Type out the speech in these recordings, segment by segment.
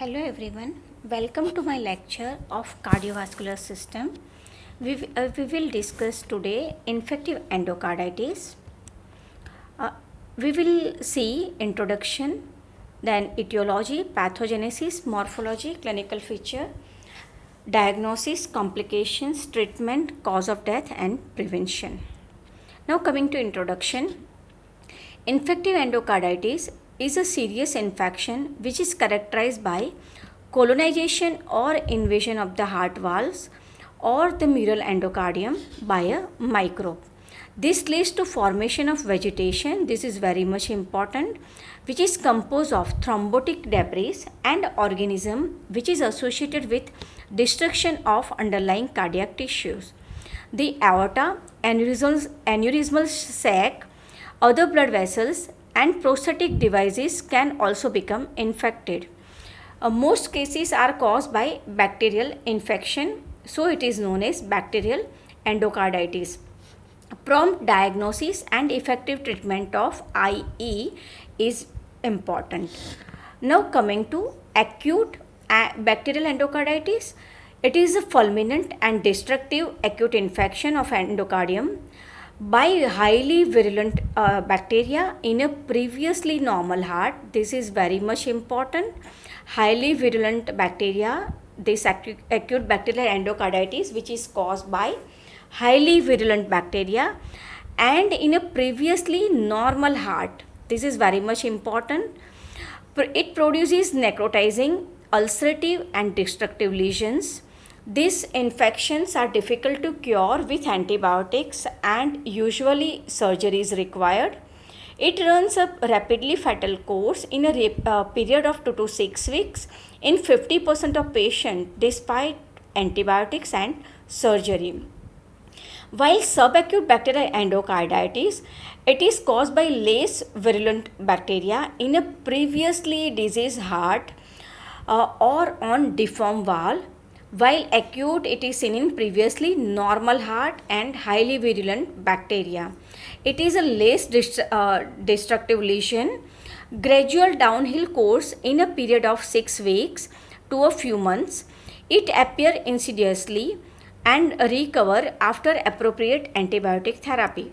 Hello everyone, welcome to my lecture of cardiovascular system. We will discuss today infective endocarditis. Uh, we will see introduction, then etiology, pathogenesis, morphology, clinical feature, diagnosis, complications, treatment, cause of death and prevention. Now coming to introduction, infective endocarditis is a serious infection which is characterized by colonization or invasion of the heart valves or the mural endocardium by a microbe. This leads to formation of vegetation, this is very much important, which is composed of thrombotic debris and organism which is associated with destruction of underlying cardiac tissues. The aorta, aneurysmal sac, other blood vessels and prosthetic devices can also become infected. Most cases are caused by bacterial infection, so it is known as bacterial endocarditis. Prompt diagnosis and effective treatment of IE is important. Now coming to acute bacterial endocarditis, it is a fulminant and destructive acute infection of endocardium by highly virulent bacteria in a previously normal heart. This is very much important. Highly virulent bacteria, this acute bacterial endocarditis which is caused by highly virulent bacteria and in a previously normal heart. This is very much important. It produces necrotizing, ulcerative and destructive lesions. These infections are difficult to cure with antibiotics and usually surgery is required. It runs a rapidly fatal course in a period of 2 to 6 weeks in 50% of patients despite antibiotics and surgery. While subacute bacterial endocarditis, it is caused by less virulent bacteria in a previously diseased heart or on deformed valve. While acute, it is seen in previously normal heart and highly virulent bacteria. It is a less destructive lesion, gradual downhill course in a period of 6 weeks to a few months. It appears insidiously and recover after appropriate antibiotic therapy.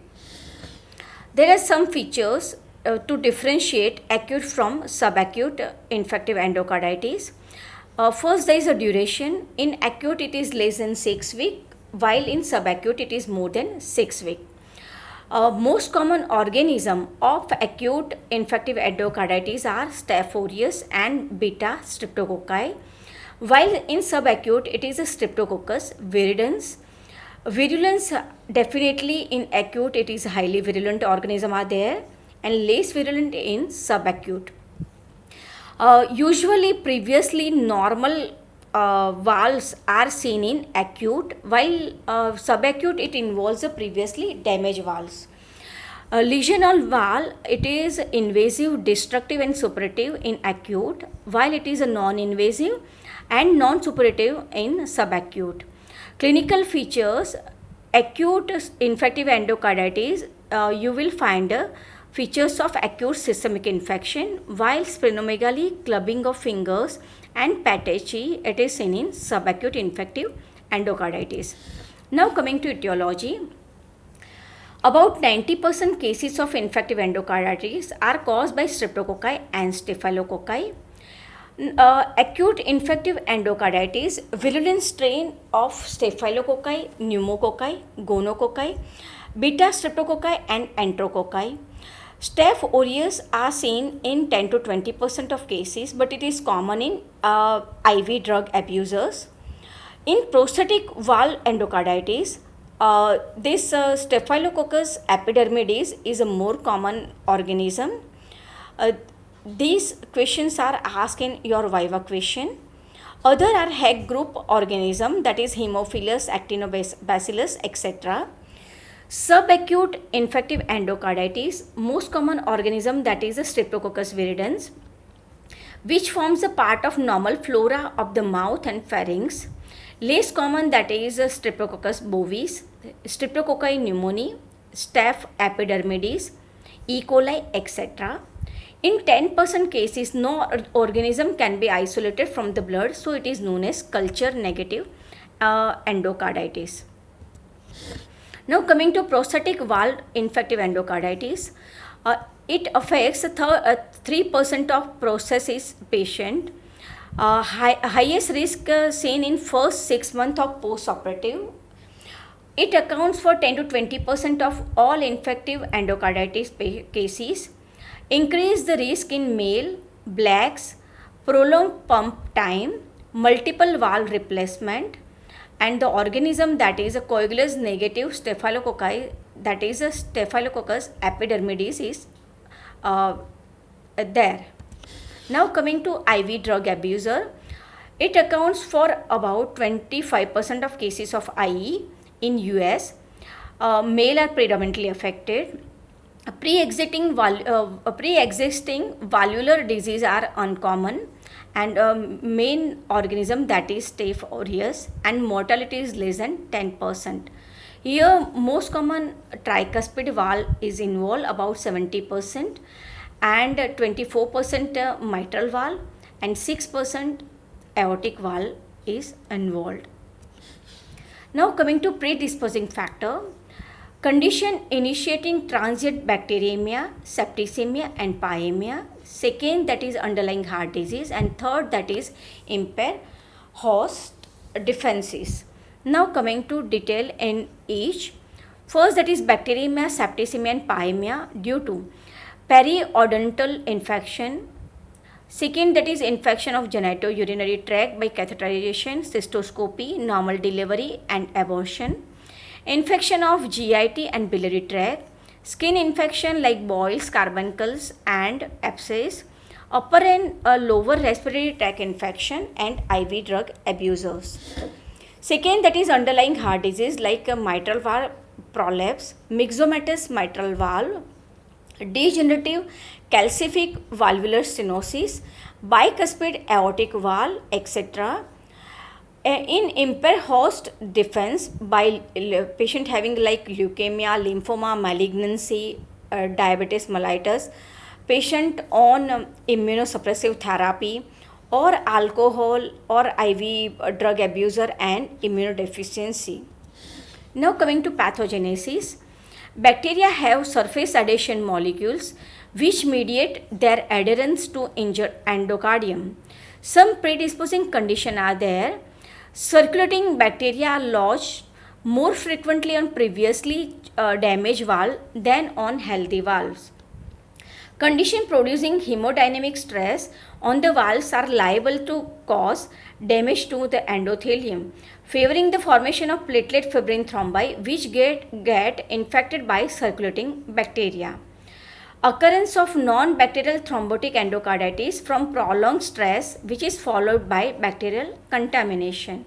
There are some features to differentiate acute from subacute infective endocarditis. First, there is a duration. In acute, it is less than 6 weeks, while in subacute, it is more than 6 weeks. Most common organism of acute infective endocarditis are Staph aureus and beta streptococci, while in subacute, it is a Streptococcus viridans. Virulence, definitely in acute, it is highly virulent organism are there and less virulent in subacute. Usually previously normal valves are seen in acute, while subacute it involves the previously damaged valves. Lesional valve, it is invasive, destructive and suppurative in acute, while it is a non-invasive and non-suppurative in subacute. Clinical features, acute infective endocarditis, you will find features of acute systemic infection, while splenomegaly, clubbing of fingers and patechi, it is seen in subacute infective endocarditis. Now coming to etiology, about 90% cases of infective endocarditis are caused by streptococci and staphylococci. Acute infective endocarditis, virulent strain of staphylococci, pneumococci, gonococci, beta streptococci and enterococci. Staph aureus are seen in 10 to 20% of cases, but it is common in IV drug abusers. In prosthetic valve endocarditis, this Staphylococcus epidermidis is a more common organism. These questions are asked in your Viva question. Other are Heg group organism, that is Haemophilus, Actinobacillus, etc. Subacute infective endocarditis, most common organism that is a Streptococcus viridans, which forms a part of normal flora of the mouth and pharynx. Less common that is Streptococcus bovis, Streptococci pneumoniae, Staph epidermidis, E. coli, etc. In 10% cases, no organism can be isolated from the blood, so it is known as culture negative endocarditis. Now coming to prosthetic valve infective endocarditis, it affects 3% of prosthesis patient. Highest risk seen in first 6 months of post-operative. It accounts for 10 to 20% of all infective endocarditis cases. Increase the risk in male, blacks, prolonged pump time, multiple valve replacement, and the organism that is a coagulous negative staphylococci, that is a Staphylococcus epidermidis, is there. Now coming to IV drug abuser, it accounts for about 25% of cases of IE in US. Male are predominantly affected. Pre-existing valvular disease are uncommon, and main organism that is Staph aureus, and mortality is less than 10%. Here most common tricuspid valve is involved, about 70%, and 24% mitral valve, and 6% aortic valve is involved. Now coming to predisposing factor, condition initiating transient bacteremia, septicemia and pyemia. Second, that is underlying heart disease, and third, that is impaired host defenses. Now coming to detail in each. First, that is bacteremia, septicemia and pyemia due to periodontal infection. Second, that is infection of genitourinary tract by catheterization, cystoscopy, normal delivery and abortion. Infection of GIT and biliary tract, skin infection like boils, carbuncles and abscess, upper and lower respiratory tract infection, and IV drug abusers. Second, that is underlying heart disease like mitral valve prolapse, myxomatous mitral valve, degenerative calcific valvular stenosis, bicuspid aortic valve, etc. In impaired host defense by patient having like leukemia, lymphoma, malignancy, diabetes mellitus, patient on immunosuppressive therapy, or alcohol or IV drug abuser and immunodeficiency. Now coming to pathogenesis, bacteria have surface adhesion molecules which mediate their adherence to injured endocardium. Some predisposing conditions are there. Circulating bacteria are lodged more frequently on previously damaged valve than on healthy valves. Condition producing hemodynamic stress on the valves are liable to cause damage to the endothelium, favoring the formation of platelet fibrin thrombi which get infected by circulating bacteria. Occurrence of non-bacterial thrombotic endocarditis from prolonged stress which is followed by bacterial contamination.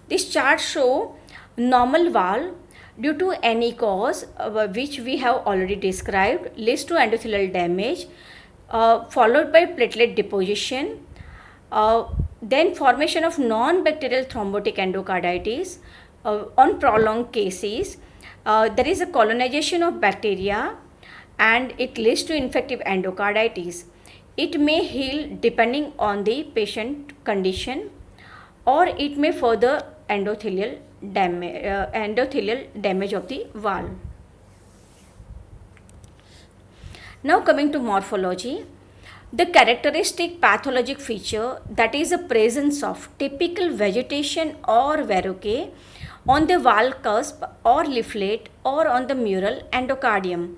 This chart shows normal valve due to any cause which we have already described leads to endothelial damage, followed by platelet deposition, then formation of non-bacterial thrombotic endocarditis. On prolonged cases, there is a colonization of bacteria and it leads to infective endocarditis. It may heal depending on the patient condition, or it may further endothelial damage of the valve. Now coming to morphology, the characteristic pathologic feature, that is the presence of typical vegetation or verrucae on the valve cusp or leaflet or on the mural endocardium.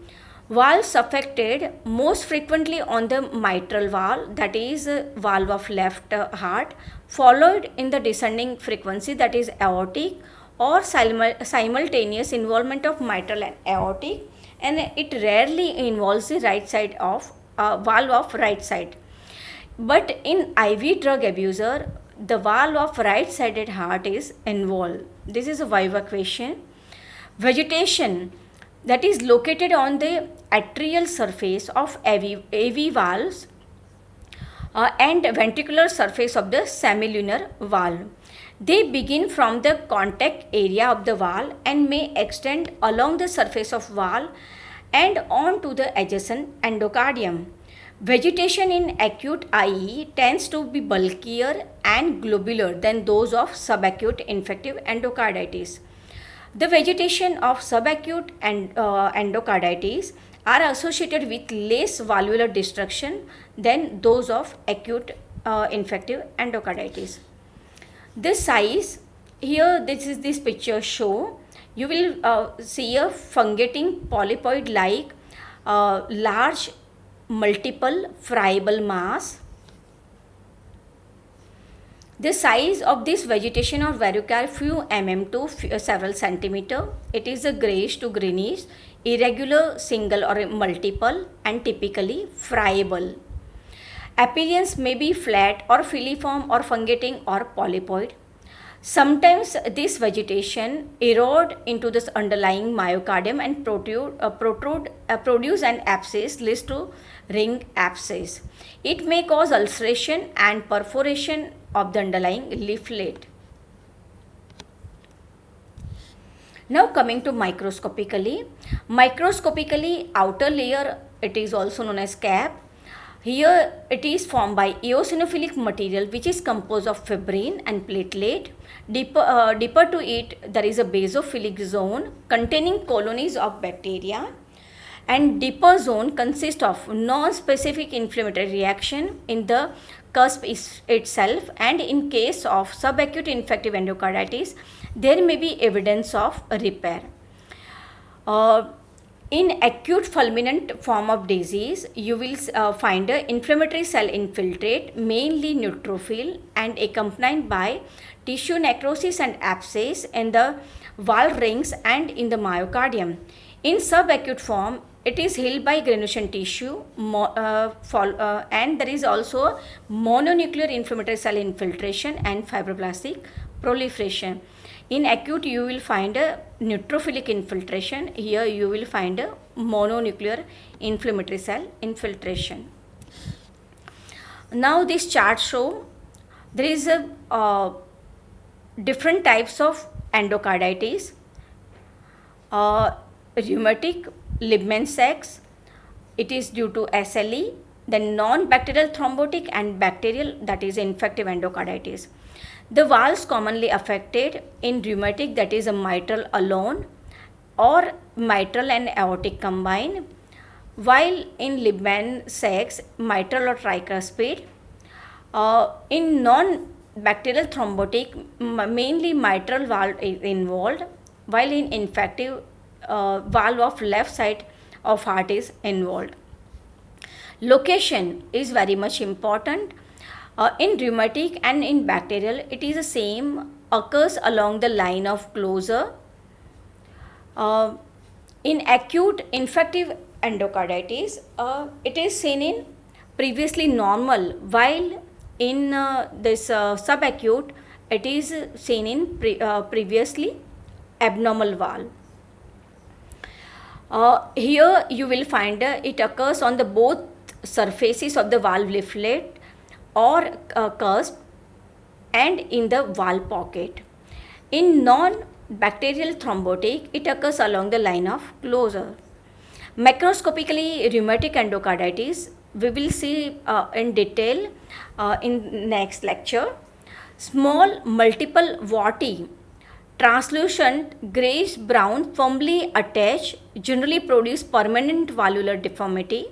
Valves affected most frequently on the mitral valve, that is valve of left heart, followed in the descending frequency, that is aortic, or simultaneous involvement of mitral and aortic, and it rarely involves the right side of valve of right side. But in IV drug abuser, the valve of right sided heart is involved. This is a Viva question. Vegetation that is located on the atrial surface of AV valves and ventricular surface of the semilunar valve. They begin from the contact area of the valve and may extend along the surface of valve and on to the adjacent endocardium. Vegetation in acute IE tends to be bulkier and globular than those of subacute infective endocarditis. The vegetation of subacute endocarditis are associated with less valvular destruction than those of acute infective endocarditis. The size here, this picture show, you will see a fungating polypoid like large multiple friable mass. The size of this vegetation or verrucare few to several centimeter. It is a grayish to greenish, irregular, single or multiple, and typically friable. Appearance may be flat or filiform or fungating or polypoid. Sometimes this vegetation erode into this underlying myocardium and produce an abscess leads to ring abscess. It may cause ulceration and perforation of the underlying leaflet. Now coming to microscopically. Microscopically, outer layer, it is also known as cap. Here it is formed by eosinophilic material which is composed of fibrin and platelet. Deeper to it, there is a basophilic zone containing colonies of bacteria, and deeper zone consists of non-specific inflammatory reaction in the cusp itself, and in case of subacute infective endocarditis, there may be evidence of repair. In acute fulminant form of disease, you will find an inflammatory cell infiltrate, mainly neutrophil, and accompanied by tissue necrosis and abscess in the valve rings and in the myocardium. In subacute form, it is healed by granulation tissue and there is also mononuclear inflammatory cell infiltration and fibroblastic proliferation. In acute, you will find a neutrophilic infiltration. Here you will find a mononuclear inflammatory cell infiltration. Now this chart show there is a different types of endocarditis. Rheumatic, Liebman-Sachs, it is due to SLE, then non-bacterial thrombotic and bacterial, that is infective endocarditis. The valves commonly affected in rheumatic, that is a mitral alone or mitral and aortic combined, while in Liebman-Sachs, mitral or tricuspid. In non-bacterial thrombotic, mainly mitral valve is involved, while in infective, valve of left side of heart is involved. Location is very much important. In rheumatic and in bacterial, it is the same, occurs along the line of closure. In acute infective endocarditis, it is seen in previously normal, while in this subacute, it is seen in previously abnormal valve. Here you will find it occurs on the both surfaces of the valve leaflet or cusp and in the valve pocket. In non-bacterial thrombotic, it occurs along the line of closure. Macroscopically, rheumatic endocarditis, we will see in detail in next lecture. Small multiple warty, translucent grayish brown, firmly attached, generally produce permanent valvular deformity.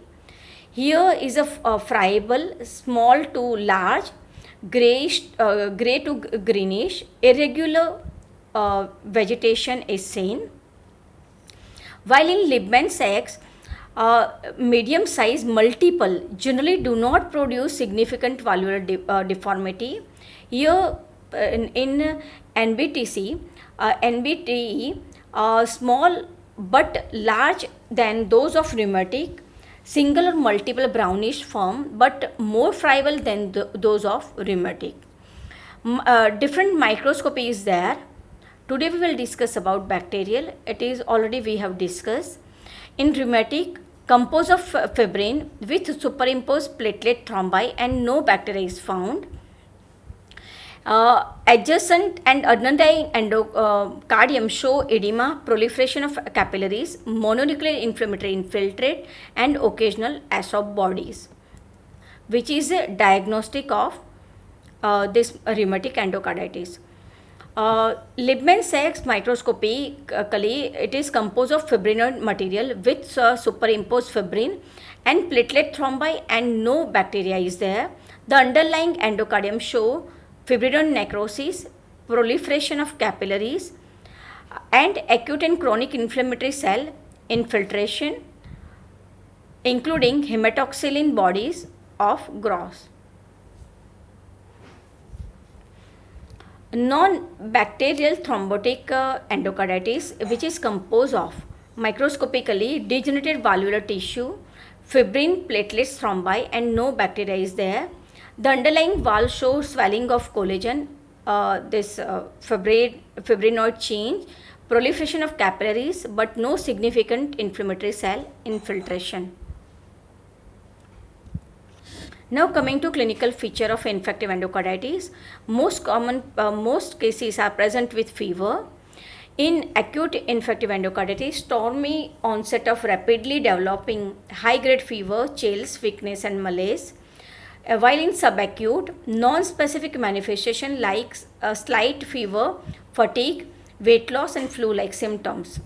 Here is a friable, small to large, grayish, gray to greenish, irregular vegetation is seen. While in Liebman-Sachs, medium size multiple generally do not produce significant valvular deformity. Here in NBTC, NBTE, small but large than those of rheumatic, single or multiple brownish form but more friable than those of rheumatic. Different microscopy is there. Today we will discuss about bacterial. It is already we have discussed. In rheumatic, composed of fibrin with superimposed platelet thrombi and no bacteria is found. Adjacent and underlying endocardium show edema, proliferation of capillaries, mononuclear inflammatory infiltrate and occasional adsorb bodies. which is a diagnostic of this rheumatic endocarditis. Liebman-Sachs microscopically, it is composed of fibrinoid material with superimposed fibrin and platelet thrombi, and no bacteria is there. The underlying endocardium show fibrinoid necrosis, proliferation of capillaries, and acute and chronic inflammatory cell infiltration, including hematoxylin bodies of Gauss. Non-bacterial thrombotic endocarditis, which is composed of microscopically degenerated valvular tissue, fibrin, platelets, thrombi, and no bacteria is there. The underlying valve shows swelling of collagen, fibrinoid change, proliferation of capillaries, but no significant inflammatory cell infiltration. Now coming to clinical feature of infective endocarditis, most cases are present with fever. In acute infective endocarditis, stormy onset of rapidly developing high-grade fever, chills, weakness, and malaise. While in subacute, non-specific manifestation like slight fever, fatigue, weight loss, and flu-like symptoms.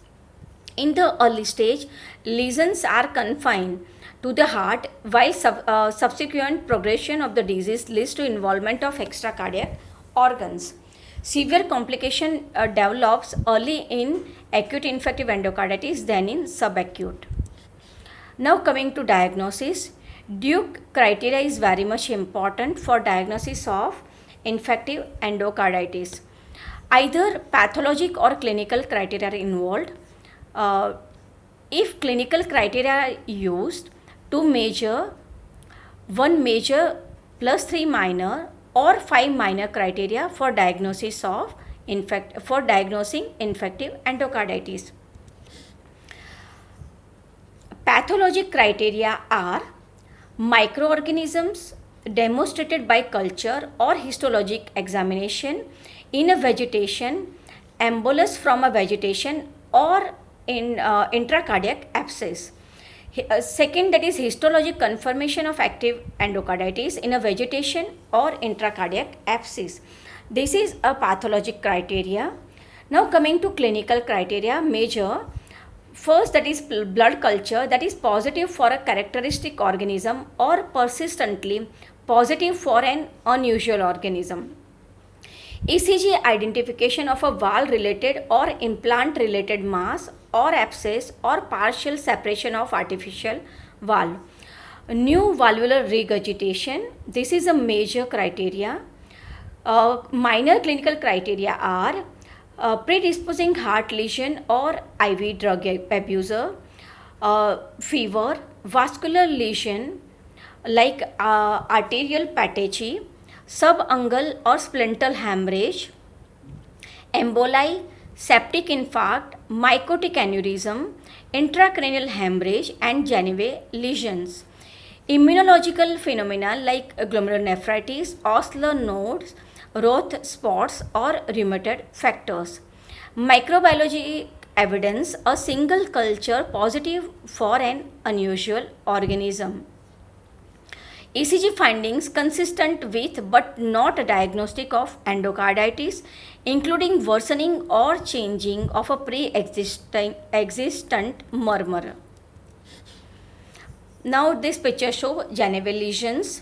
In the early stage, lesions are confined to the heart, while subsequent progression of the disease leads to involvement of extracardiac organs. Severe complication develops early in acute infective endocarditis than in subacute. Now coming to diagnosis, Duke criteria is very much important for diagnosis of infective endocarditis. Either pathologic or clinical criteria are involved. If clinical criteria are used, two major, one major plus 3 minor or 5 minor criteria for diagnosis of diagnosing infective endocarditis. Pathologic criteria are microorganisms demonstrated by culture or histologic examination in a vegetation, embolus from a vegetation, or in intracardiac abscess. Second, that is histologic confirmation of active endocarditis in a vegetation or intracardiac abscess. This is a pathologic criteria. Now coming to clinical criteria, major. First, that is blood culture that is positive for a characteristic organism or persistently positive for an unusual organism. ECG identification of a valve related or implant related mass or abscess or partial separation of artificial valve. New valvular regurgitation, this is a major criteria. Minor clinical criteria are predisposing heart lesion or IV drug abuser, fever, vascular lesion like arterial pathology, subungual or splintal hemorrhage, emboli, septic infarct, mycotic aneurysm, intracranial hemorrhage, and Genevieve lesions. Immunological phenomena like glomerulonephritis, Osler nodes, Roth spots, or rheumatoid factors. Microbiology evidence, a single culture positive for an unusual organism. ECG findings consistent with but not diagnostic of endocarditis, including worsening or changing of a pre-existent murmur. Now this picture shows Genevieve lesions.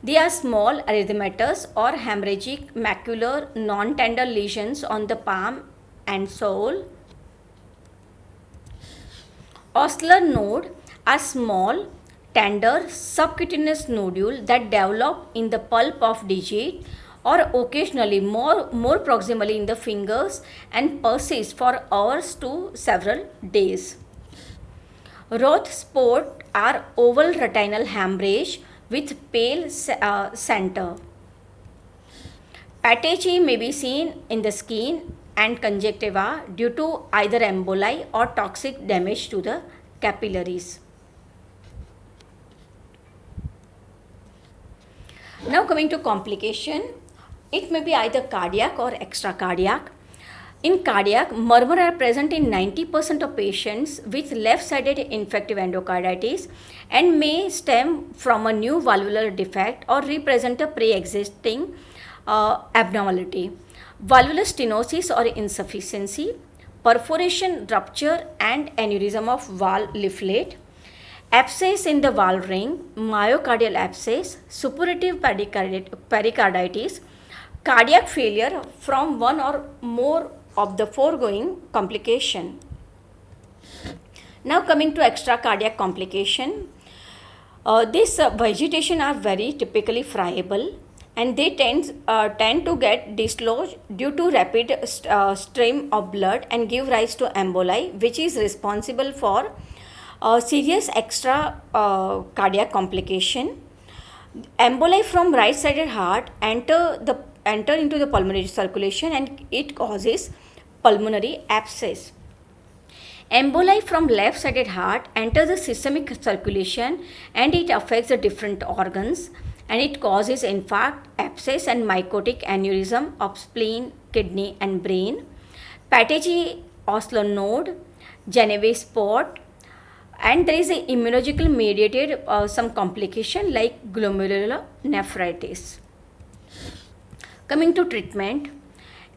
They are small erythematous or hemorrhagic macular non-tender lesions on the palm and sole. Osler node are small, tender subcutaneous nodule that develop in the pulp of digit or occasionally more proximally in the fingers and persist for hours to several days. Roth spot are oval retinal hemorrhage with pale center. Pathology may be seen in the skin and conjunctiva due to either emboli or toxic damage to the capillaries. Now coming to complication, it may be either cardiac or extracardiac. In cardiac, murmur are present in 90% of patients with left-sided infective endocarditis and may stem from a new valvular defect or represent a pre-existing abnormality. Valvular stenosis or insufficiency, perforation, rupture and aneurysm of valve leaflet, abscess in the valve ring, myocardial abscess, suppurative pericarditis, cardiac failure from one or more of the foregoing complication. Now coming to extracardiac complication, this vegetation are very typically friable and they tend to get dislodged due to rapid stream of blood and give rise to emboli, which is responsible for serious extra cardiac complication. Emboli from right-sided heart enter into the pulmonary circulation and it causes pulmonary abscess. Emboli from left-sided heart enter the systemic circulation and it affects the different organs and it causes infarct, abscess and mycotic aneurysm of spleen, kidney and brain. Pategi oslo node, Genevieve spot, and there is a immunological mediated some complication like glomerular nephritis. Coming to treatment,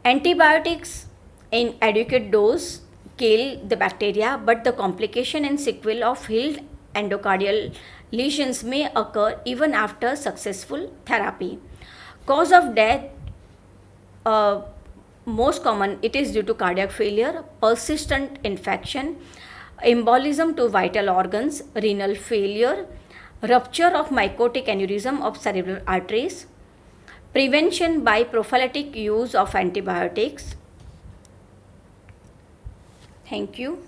antibiotics in adequate dose kill the bacteria, but the complication and sequelae of healed endocardial lesions may occur even after successful therapy. Cause of death, most common, it is due to cardiac failure, persistent infection, embolism to vital organs, renal failure, rupture of mycotic aneurysm of cerebral arteries, prevention by prophylactic use of antibiotics. Thank you.